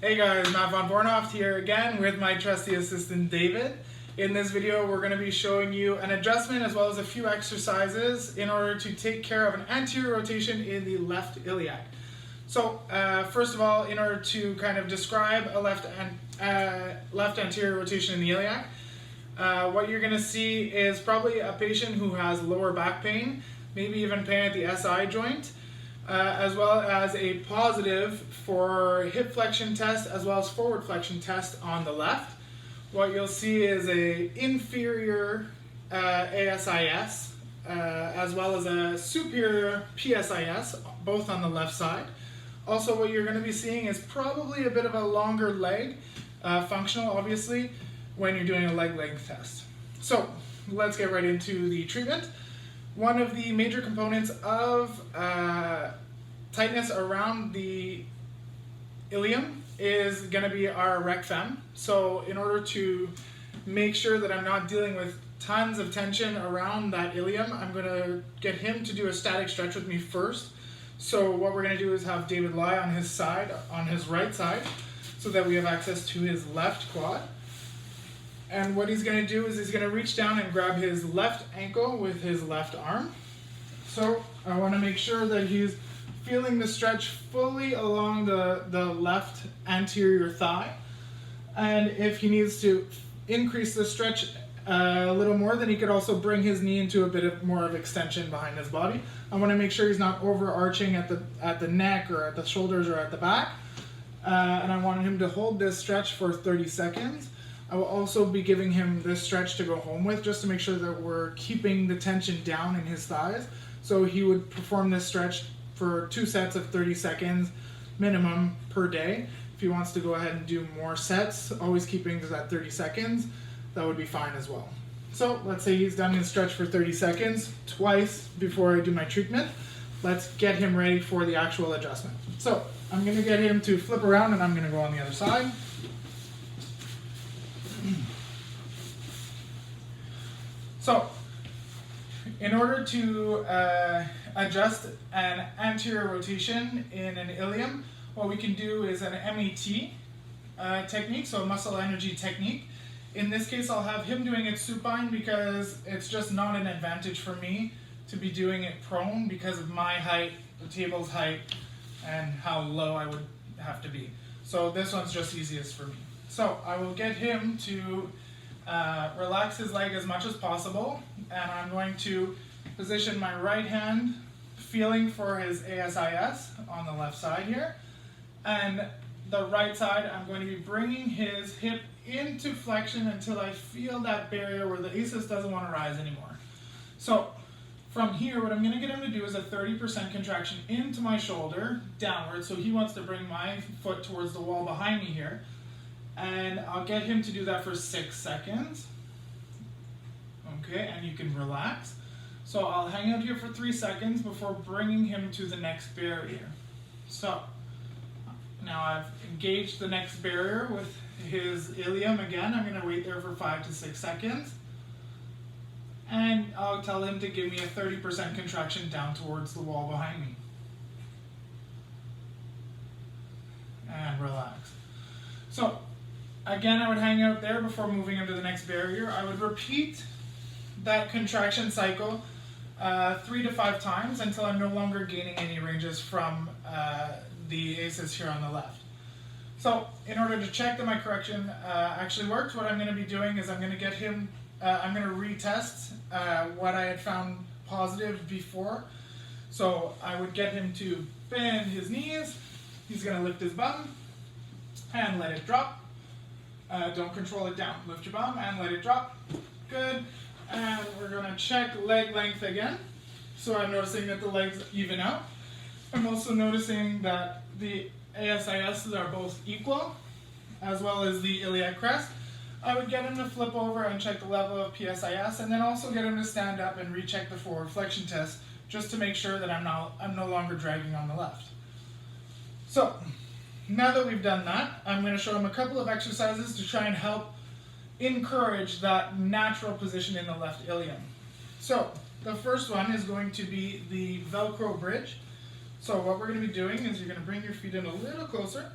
Hey guys, Matt von Bornhoft here again with my trusty assistant David. In this video we're going to be showing you an adjustment as well as a few exercises in order to take care of an anterior rotation in the left iliac. So first of all, in order to kind of describe a left anterior rotation in the iliac, what you're going to see is probably a patient who has lower back pain, maybe even pain at the SI joint, as well as a positive for hip flexion test as well as forward flexion test on the left. What you'll see is a inferior ASIS as well as a superior PSIS, both on the left side. Also, what you're going to be seeing is probably a bit of a longer leg, functional obviously, when you're doing a leg length test. So let's get right into the treatment. One of the major components of tightness around the ilium is going to be our rec fem. So in order to make sure that I'm not dealing with tons of tension around that ilium, I'm going to get him to do a static stretch with me first. So what we're going to do is have David lie on his side, on his right side, so that we have access to his left quad. And what he's going to do is he's going to reach down and grab his left ankle with his left arm. So I want to make sure that he's feeling the stretch fully along the left anterior thigh. And if he needs to increase the stretch a little more, then he could also bring his knee into a bit more of extension behind his body. I want to make sure he's not overarching at the neck or at the shoulders or at the back. And I want him to hold this stretch for 30 seconds. I will also be giving him this stretch to go home with, just to make sure that we're keeping the tension down in his thighs. So he would perform this stretch for 2 sets of 30 seconds minimum per day. If he wants to go ahead and do more sets, always keeping to that 30 seconds, that would be fine as well. So let's say he's done his stretch for 30 seconds twice before I do my treatment. Let's get him ready for the actual adjustment. So I'm going to get him to flip around and I'm going to go on the other side. So, in order to adjust an anterior rotation in an ilium, what we can do is an MET technique, so a muscle energy technique. In this case, I'll have him doing it supine because it's just not an advantage for me to be doing it prone because of my height, the table's height, and how low I would have to be. So this one's just easiest for me. So I will get him to relax his leg as much as possible, and I'm going to position my right hand feeling for his ASIS on the left side here, and the right side I'm going to be bringing his hip into flexion until I feel that barrier where the ASIS doesn't want to rise anymore. So from here, what I'm going to get him to do is a 30% contraction into my shoulder downward, so he wants to bring my foot towards the wall behind me here. And I'll get him to do that for 6 seconds. Okay, and you can relax. So I'll hang out here for 3 seconds before bringing him to the next barrier. So now I've engaged the next barrier with his ilium again. I'm going to wait there for 5 to 6 seconds. And I'll tell him to give me a 30% contraction down towards the wall behind me. And relax. So again, I would hang out there before moving him to the next barrier. I would repeat that contraction cycle 3 to 5 times until I'm no longer gaining any ranges from the ASIS here on the left. So in order to check that my correction actually worked, what I'm going to be doing is I'm going to get him, I'm going to retest what I had found positive before. So I would get him to bend his knees. He's going to lift his bum and let it drop. Don't control it down. Lift your bum and let it drop. Good. And we're going to check leg length again. So I'm noticing that the legs even out. I'm also noticing that the ASISs are both equal, as well as the iliac crest. I would get him to flip over and check the level of PSIS, and then also get him to stand up and recheck the forward flexion test, just to make sure that I'm no longer dragging on the left. So now that we've done that, I'm going to show him a couple of exercises to try and help encourage that natural position in the left ilium. So the first one is going to be the Velcro bridge. So what we're going to be doing is you're going to bring your feet in a little closer.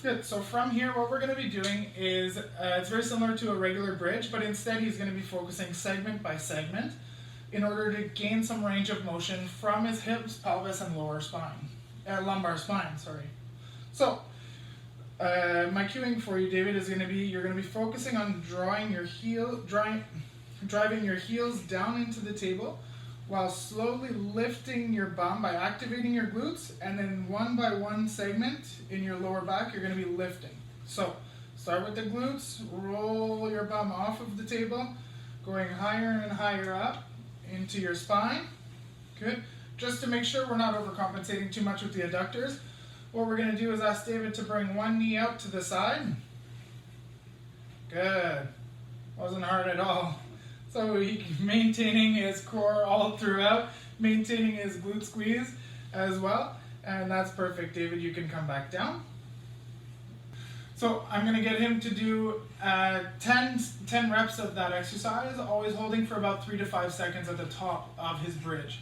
Good. So from here, what we're going to be doing is, it's very similar to a regular bridge, but instead he's going to be focusing segment by segment in order to gain some range of motion from his hips, pelvis, and lumbar spine, sorry. So, my cueing for you, David, is going to be, you're going to be focusing on driving your heels down into the table while slowly lifting your bum by activating your glutes, and then one by one segment in your lower back, you're going to be lifting. So, start with the glutes, roll your bum off of the table, going higher and higher up into your spine. Good. Just to make sure we're not overcompensating too much with the adductors, what we're going to do is ask David to bring one knee out to the side. Good. Wasn't hard at all. So he's maintaining his core all throughout, maintaining his glute squeeze as well. And that's perfect. David, you can come back down. So I'm going to get him to do 10 reps of that exercise, always holding for about 3 to 5 seconds at the top of his bridge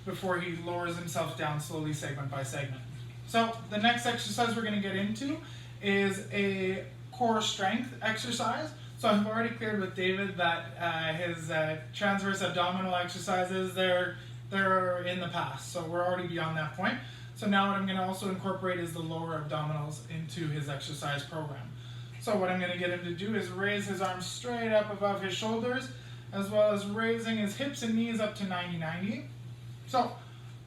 before he lowers himself down slowly segment by segment. So the next exercise we're going to get into is a core strength exercise. So I've already cleared with David that his transverse abdominal exercises, they're in the past. So we're already beyond that point. So now what I'm going to also incorporate is the lower abdominals into his exercise program. So what I'm going to get him to do is raise his arms straight up above his shoulders, as well as raising his hips and knees up to 90-90. So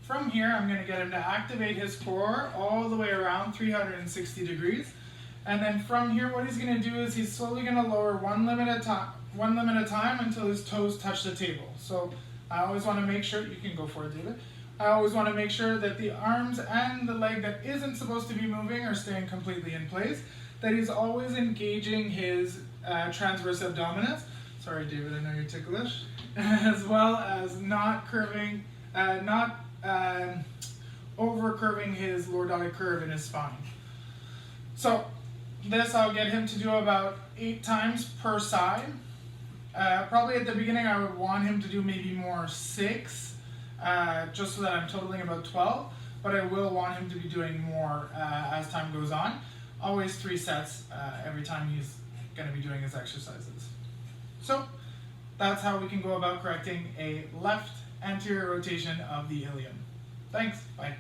from here, I'm going to get him to activate his core all the way around 360 degrees. And then from here, what he's going to do is he's slowly going to lower one limb at a time until his toes touch the table. So I always want to make sure, you can go for it, David. I always want to make sure that the arms and the leg that isn't supposed to be moving are staying completely in place, that he's always engaging his transverse abdominis. Sorry, David, I know you're ticklish. As well as not over curving his lordotic curve in his spine. So this I'll get him to do about 8 times per side. Probably at the beginning I would want him to do maybe more 6, just so that I'm totaling about 12, but I will want him to be doing more as time goes on. Always 3 sets every time he's going to be doing his exercises. So that's how we can go about correcting a left anterior rotation of the ilium. Thanks, bye.